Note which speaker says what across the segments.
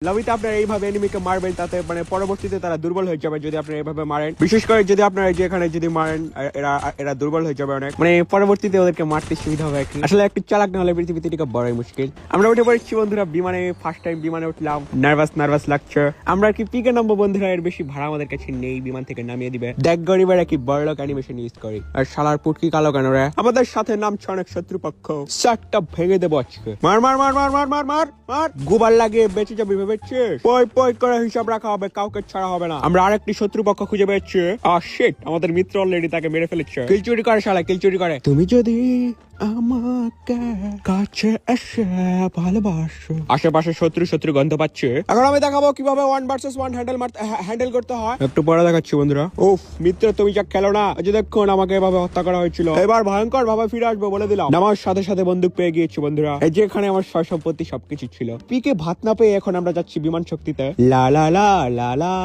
Speaker 1: লবিতে আপনারা এইভাবে এনিমিকে মারবেন, তাতে মানে পরবর্তীতে তারা দুর্বল হয়ে যাবে যদি আপনারা এইভাবে মারেন। বিশেষ করে যদি আপনারা যে এখানে যদি মারেন, এরা দুর্বল হয়ে যাবে অনেক, মানে পরবর্তীতে ওদেরকে মারতে সুবিধা হবে। আসলে একটু চালাক না হলে পৃথিবীতে টিকা বড়ই মুশকিল। আমরা উঠে পড়েছি বন্ধুরা বিমানে, ফার্স্ট টাইম বিমানে উঠলাম, নার্ভাস লাগছে। আমরা কি পিকে নামবো বন্ধুরা, এর বেশি ভাড়া আমাদের কাছে নেই, বিমান থেকে নামিয়ে দিবে। দেখ গরিবেরা কি বড়লোক অ্যানিমেশন ইউজ করে, আর শালার পুটকি কালো কেন রে? আমাদের সাথে নামছে অনেক শত্রুপক্ষ, শার্টটা ভেঙে দেবো আজকে। মার মার মার মার মার মার মার মার, গোবার লাগিয়ে বেঁচে যাবি ভেবেছিস? পয় পয় করে হিসাব রাখা হবে, কাউকে ছাড়া হবে না। আমরা আরেকটি শত্রুপক্ষ খুঁজে পেয়েছি। শিট, আমাদের মিত্র অলরেডি তাকে মেরে ফেলেছে। কিল চুরি করে শালা, কিল চুরি করে। তুমি যদি আমাকে কাছে এসে ভালোবাসো। আশেপাশে শত্রু গন্ধ পাচ্ছে। এখন আমি দেখাবো কিভাবে 1 ভার্সেস 1 হ্যান্ডেল করতে হয়। একটু পরে দেখাচ্ছি বন্ধুরা। উফ মিত্র, তুমি যা খেলো না, যে দেখুন আমাকে এভাবে হত্যা করা হয়েছিল। এবার ভয়ঙ্কর ভাবে ফিরে আসবো বলে দিলাম। আমার সাথে সাথে বন্দুক পেয়ে গিয়েছি বন্ধুরা, এই যে এখানে আমার সয় সম্পত্তি সবকিছু ছিল। পিকে ভাত না পেয়ে এখন আমরা যাচ্ছি বিমান শক্তিতে। লা লা লা লা লা,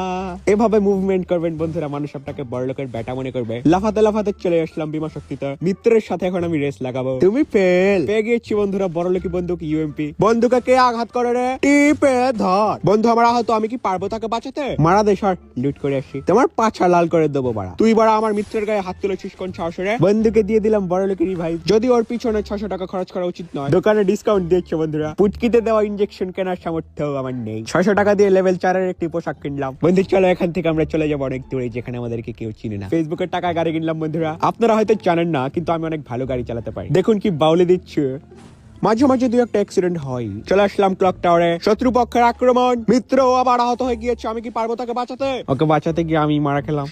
Speaker 1: এভাবে মুভমেন্ট করবেন বন্ধুরা, মানুষ আপনাকে বড়লোকের ব্যাটা মনে করবে। লাফাতে লাফাতে চলে আসলাম বিমান শক্তিতে। মিত্রের সাথে এখন আমি রেস লাগাবো। তুমি পেয়ে গিয়েছি বন্ধুরা বড়লোকি বন্দুক ইউএমপি। বন্দুকে কে আঘাত করে রে? টিপে ধর। বন্ধু আমার আহত, আমি কি পারবো তাকে বাঁচাতে? মারা দে সর, লুট করে আসি, তোমার পাছা লাল করে দেবো বাড়া। তুই বাড়া আমার মিত্রের গায়ে হাত তুলেছিস কোন সাহসে রে? বন্ধুকে দিয়ে দিলাম বড়লোকের ভাই। যদি ওর পিছনে 600 টাকা খরচ করা উচিত নয়। দোকানে ডিসকাউন্ট দিচ্ছে বন্ধুরা। পুটকিতে দেওয়া ইনজেকশন কেনার সামর্থ্য আমার নেই। 600 টাকা দিয়ে লেভেল 4 এর একটি পোশাক কিনলাম। বন্ধু চলো এখান থেকে আমরা চলে যাবো অনেক দূরে, যেখানে আমাদেরকে কেউ চিনে না। ফেসবুকের টাকায় গাড়ি কিনলাম বন্ধুরা। আপনারা হয়তো জানেন না, কিন্তু আমি অনেক ভালো গাড়ি চালাতে পারি। দেখুন কি বাউলে দিচ্ছে। মাঝে মাঝে দুই একটা অ্যাক্সিডেন্ট হয়। চলে আসলাম ক্লক টাওয়ারে। শত্রুপক্ষের আক্রমণ, মিত্র আবার আহত হয়ে গিয়েছে। আমি কি পারবো তাকে বাঁচাতে? ওকে বাঁচাতে গিয়ে আমি মারা খেলাম।